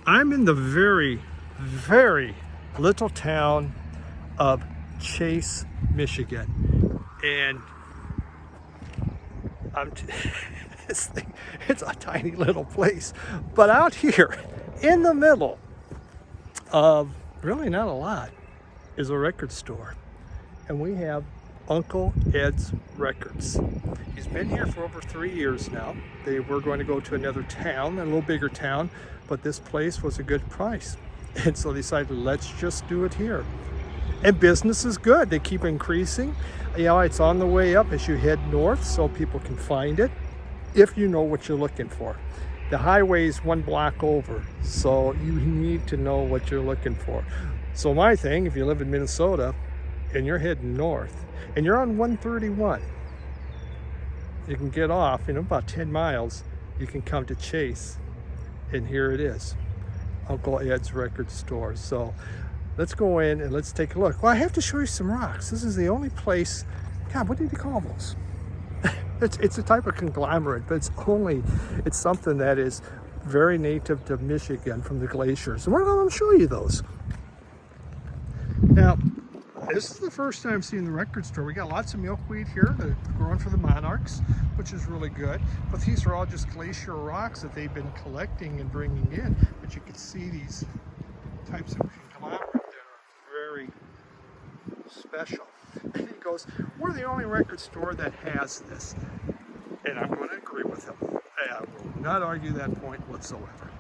I'm in the very, very little town of Chase, Michigan. And this thing, it's a tiny little place. But out here in the middle of really not a lot is a record store. And we have Uncle Ed's Records. He's been here for over 3 years now. They were going to go to another town, a little bigger town, but this place was a good price. And so they decided, let's just do it here. And business is good. They keep increasing. You know, it's on the way up as you head north so people can find it if you know what you're looking for. The highway is 1 block over, so you need to know what you're looking for. So my thing, if you live in Minnesota and you're heading north and you're on 131, you can get off in about 10 miles, you can come to Chase, and here it is, Uncle Ed's Record Store. So let's go in and let's take a look. Well, I have to show you some rocks. This is the only place, God, what did you call those? It's a type of conglomerate, but it's something that is very native to Michigan from the glaciers. And we're going to show you those. Now, this is the first time seeing the record store. We got lots of milkweed here that are growing for the monarchs, which is really good. But these are all just glacier rocks that they've been collecting and bringing in. But you can see these types of conglomerate that are very special. And he goes, we're the only record store that has this. And I'm going to agree with him. I will not argue that point whatsoever.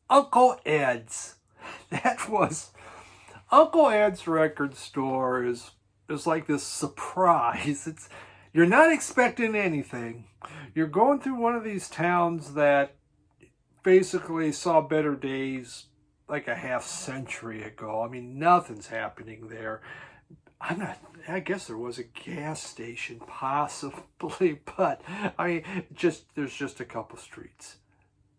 Uncle Ed's. That was Uncle Ed's record store is like this surprise. You're not expecting anything. You're going through one of these towns that basically saw better days like a half century ago. I mean, nothing's happening there. I guess there was a gas station possibly, but I mean, there's just a couple streets.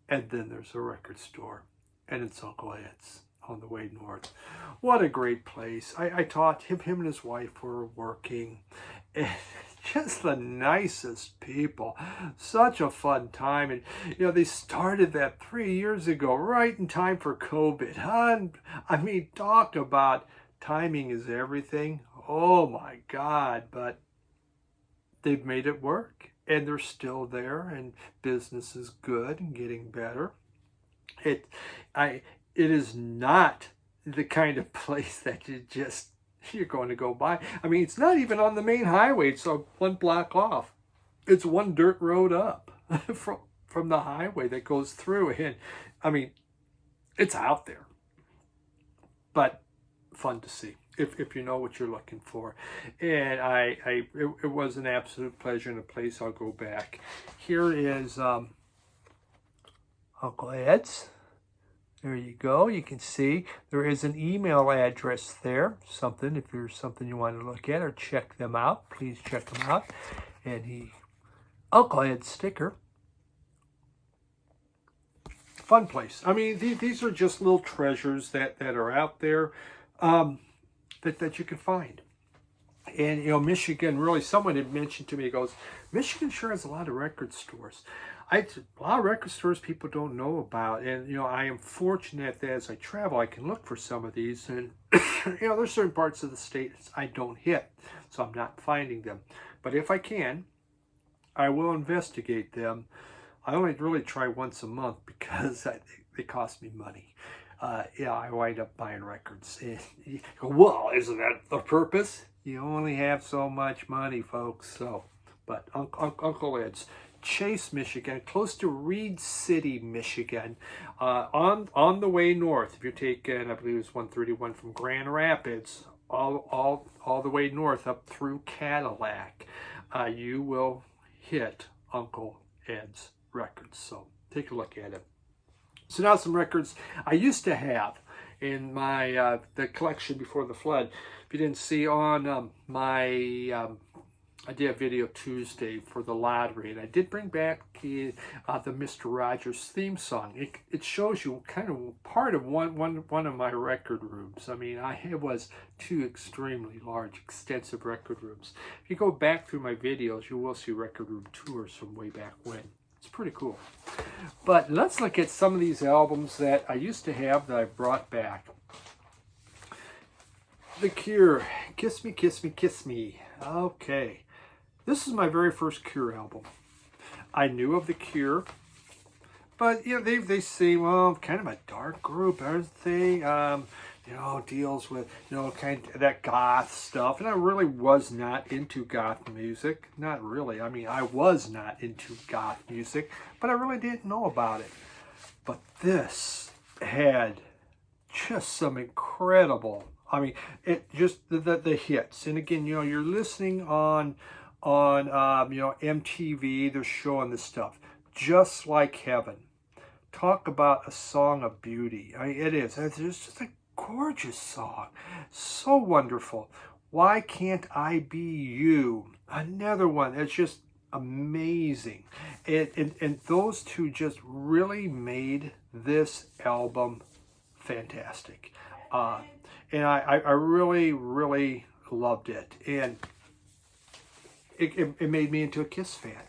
And then there's a record store, and it's Uncle Ed's on the way north. What a great place. I taught him and his wife were working, and just the nicest people. Such a fun time. And they started that 3 years ago, right in time for COVID. I mean, talk about timing is everything. Oh my God. But they've made it work, and they're still there, and business is good and getting better. It is not the kind of place that you're going to go by. I mean, it's not even on the main highway. It's one block off. It's one dirt road up from the highway that goes through. And I mean, it's out there, but fun to see if you know what you're looking for. And it was an absolute pleasure, and a place I'll go back. Here is Uncle Ed's. There you go. You can see there is an email address there. If there's something you want to look at or check them out, please check them out. And Uncle Ed's sticker. Fun place. I mean, these are just little treasures that are out there that you can find. And, Michigan, really, someone had mentioned to me, goes, Michigan sure has a lot of thered stores. A lot of record stores people don't know about. And, I am fortunate that as I travel, I can look for some of these. And, there's certain parts of the state I don't hit, so I'm not finding them. But if I can, I will investigate them. I only really try once a month because they cost me money. I wind up buying records. And you go, well, isn't that the purpose? You only have so much money, folks. So, but Uncle Ed's, Chase, Michigan, close to Reed City, Michigan, on the way north. If you're taking, I believe it's 131 from Grand Rapids, all the way north up through Cadillac, you will hit Uncle Ed's Records. So take a look at it. So now some records I used to have in my the collection before the flood. If you didn't see on I did a video Tuesday for the lottery, and I did bring back the Mr. Rogers theme song. It shows you kind of part of one of my record rooms. I mean, it was two extremely large, extensive record rooms. If you go back through my videos, you will see record room tours from way back when. It's pretty cool. But let's look at some of these albums that I used to have that I brought back. The Cure, Kiss Me, Kiss Me, Kiss Me. Okay. This is my very first Cure album. I knew of The Cure, but they seem kind of a dark group, aren't they? Deals with kind of that goth stuff, and I really was not into goth music. Not really. I mean, I was not into goth music, but I really didn't know about it. But this had just some incredible. I mean, it just the hits, and again, you're listening on MTV. They're showing this stuff, Just Like Heaven. Talk about a song of beauty. I mean, it is. It's just a gorgeous song, so wonderful. Why Can't I Be You? Another one that's just amazing. And those two just really made this album fantastic. And I really, really loved it. And it made me into a Kiss fan.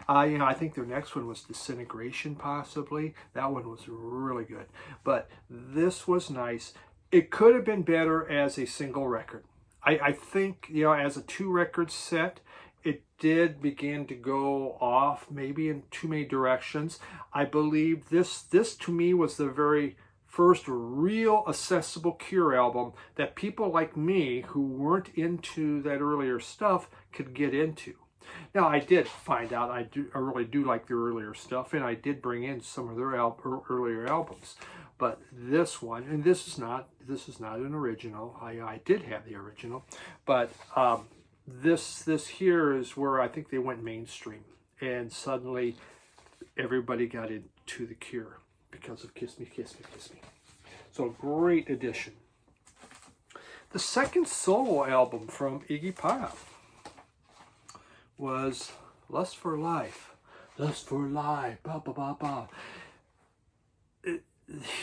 I think their next one was Disintegration, possibly. That one was really good. But this was nice. It could have been better as a single record. I think, as a 2-record set, it did begin to go off maybe in too many directions. I believe this to me was the very first real accessible Cure album that people like me who weren't into that earlier stuff could get into. Now, I did find out I really do like their earlier stuff, and I did bring in some of their earlier albums. But this one, and this is not an original. I did have the original, but this here is where I think they went mainstream, and suddenly everybody got into The Cure because of Kiss Me, Kiss Me, Kiss Me. So great addition. The second solo album from Iggy Pop was Lust for Life. Lust for Life. Ba, ba, ba, ba.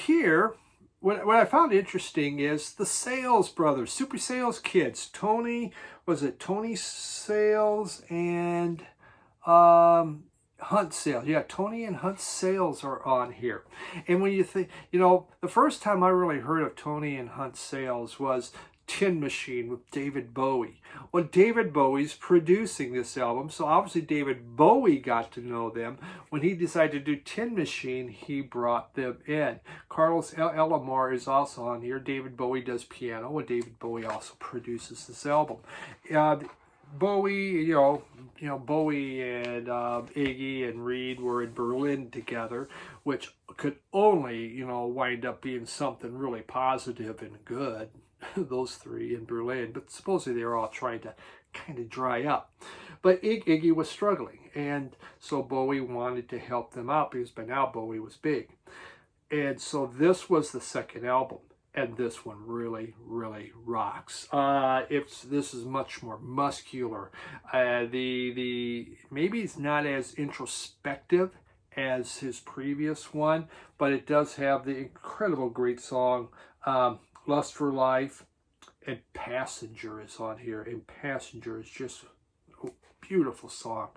Here, what I found interesting is the Sales brothers, Super Sales Kids. Tony Sales and Hunt Sales. Yeah, Tony and Hunt Sales are on here. And when you think, the first time I really heard of Tony and Hunt Sales was Tin Machine with David Bowie. Well, David Bowie's producing this album, so obviously David Bowie got to know them. When he decided to do Tin Machine, he brought them in. Carlos Elamar is also on here. David Bowie does piano, and David Bowie also produces this album. Bowie, Bowie and Iggy and Reed were in Berlin together, which could only, wind up being something really positive and good. Those three in Berlin, but supposedly they were all trying to kind of dry up. But Iggy was struggling, and so Bowie wanted to help them out because by now Bowie was big. And so this was the second album, and this one really, really rocks. This is much more muscular. Maybe it's not as introspective as his previous one, but it does have the incredible great song Lust for Life, and Passenger is on here, and Passenger is just a beautiful song.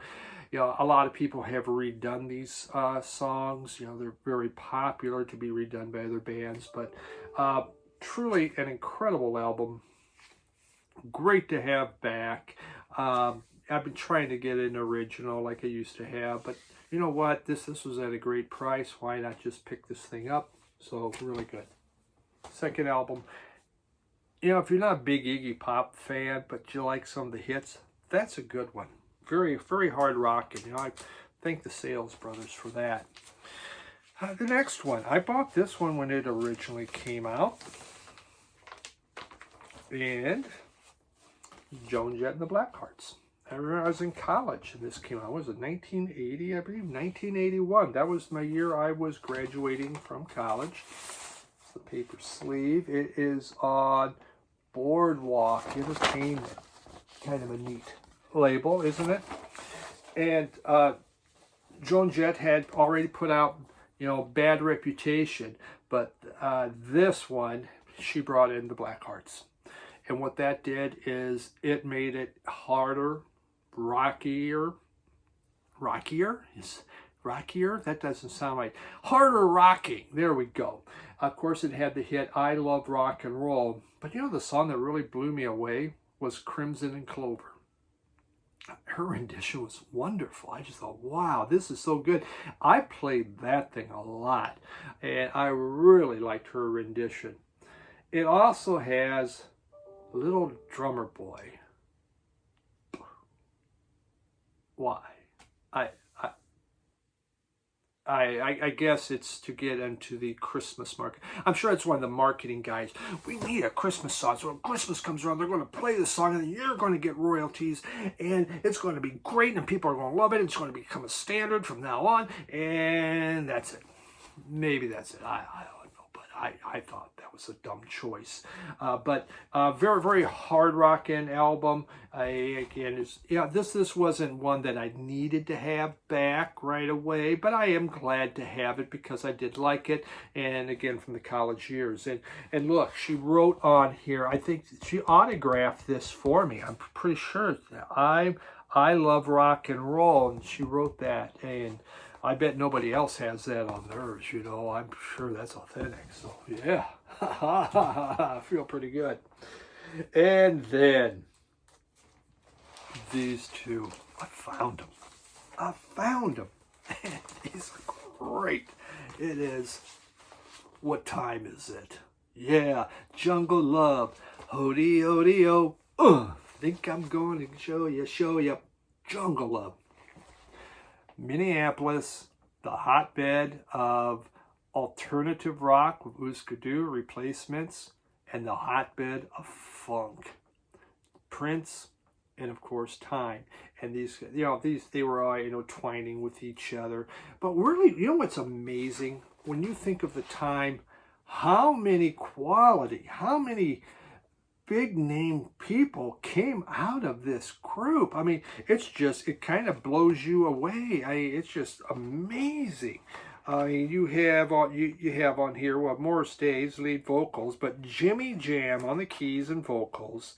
A lot of people have redone these songs. They're very popular to be redone by other bands, but truly an incredible album. Great to have back. I've been trying to get an original like I used to have, but you know what? This was at a great price. Why not just pick this thing up? So really good. Second album. If you're not a big Iggy Pop fan, but you like some of the hits, that's a good one. Very, very hard rocking. I thank the Sales brothers for that. The next one, I bought this one when it originally came out. And Joan Jett and the Blackhearts. I remember I was in college and this came out. Was it 1980? I believe 1981. That was my year I was graduating from college. The paper sleeve. It is on Boardwalk Entertainment. Kind of a neat label, isn't it? And Joan Jett had already put out, Bad Reputation, but this one she brought in the Blackhearts, and what that did is it made it harder, rockier. That doesn't sound right. Harder rocking. There we go. Of course, it had the hit I Love Rock and Roll. But the song that really blew me away was Crimson and Clover. Her rendition was wonderful. I just thought, wow, this is so good. I played that thing a lot, and I really liked her rendition. It also has Little Drummer Boy. Why? I guess it's to get into the Christmas market. I'm sure it's one of the marketing guys. We need a Christmas song. So when Christmas comes around, they're going to play the song, and then you're going to get royalties, and it's going to be great, and people are going to love it. It's going to become a standard from now on, and that's it. Maybe that's it. I don't know, but I thought that was a dumb choice. But very, very hard rocking album. This wasn't one that I needed to have back right away, but I am glad to have it because I did like it, and again from the college years. And look, she wrote on here. I think she autographed this for me. I'm pretty sure I love rock and roll, and she wrote that, and I bet nobody else has that on theirs, I'm sure that's authentic. So, yeah. I feel pretty good. And then, these two. I found them. And these are great. It is, what time is it? Yeah, Jungle Love. Hody, hody, oh. Think I'm going to show you. Jungle Love. Minneapolis, the hotbed of alternative rock with Ooskadoo, Replacements, and the hotbed of funk, Prince, and of course Time. And these, they were all, twining with each other. But really, what's amazing when you think of the time, how many big name people came out of this group. I mean, it kind of blows you away. It's just amazing. You have on here, Morris Day's lead vocals, but Jimmy Jam on the keys and vocals.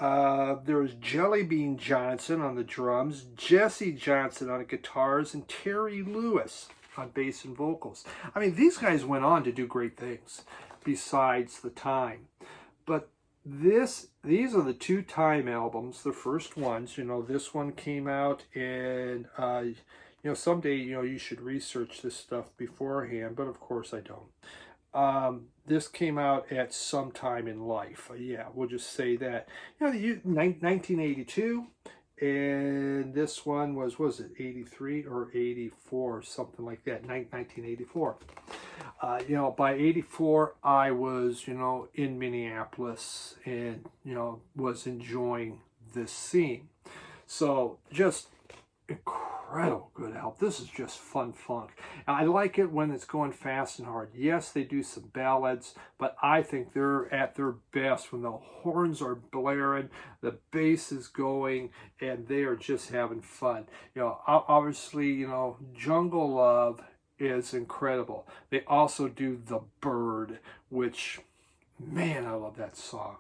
There's Jelly Bean Johnson on the drums, Jesse Johnson on the guitars, and Terry Lewis on bass and vocals. I mean, these guys went on to do great things besides the Time. But these are the 2 Time albums, the first ones. This one came out in, someday, you should research this stuff beforehand, but of course I don't. This came out at some time in life. Yeah, we'll just say that. 1982, and this one was it 83 or 84, something like that, 1984. By 84, I was, in Minneapolis and, was enjoying this scene. So just incredible good album. This is just fun funk. I like it when it's going fast and hard. Yes, they do some ballads, but I think they're at their best when the horns are blaring, the bass is going, and they are just having fun. Obviously, Jungle Love is incredible. They also do The Bird, which, man, I love that song.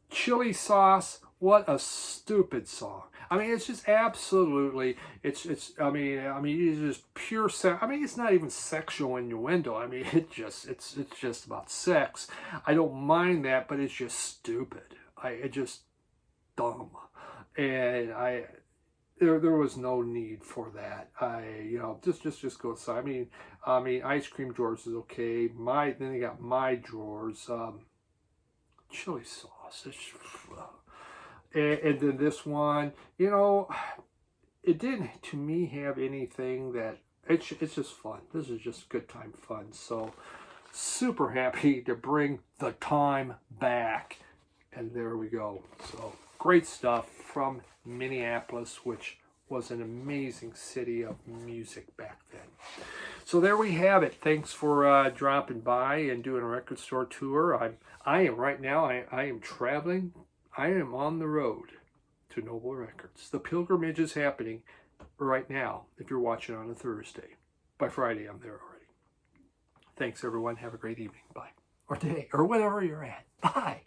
Chili Sauce, what a stupid song. I mean, it's just absolutely, it's just pure sex. I mean, it's not even sexual innuendo. I mean, it's just about sex. I don't mind that, but it's just stupid. It's just dumb. And there was no need for that. Just go aside. I mean, Ice Cream Drawers is okay. Then they got My Drawers. Chili Sauce. And then this one, it didn't, to me, have anything that, it's just fun. This is just good time fun. So, super happy to bring the Time back. And there we go. So, great stuff from Minneapolis, which was an amazing city of music back then. So there we have it. Thanks for dropping by and doing a record store tour. I am right now, I am traveling. I am on the road to Noble Records. The pilgrimage is happening right now if you're watching on a Thursday. By Friday, I'm there already. Thanks, everyone. Have a great evening. Bye. Or day, or whatever you're at. Bye.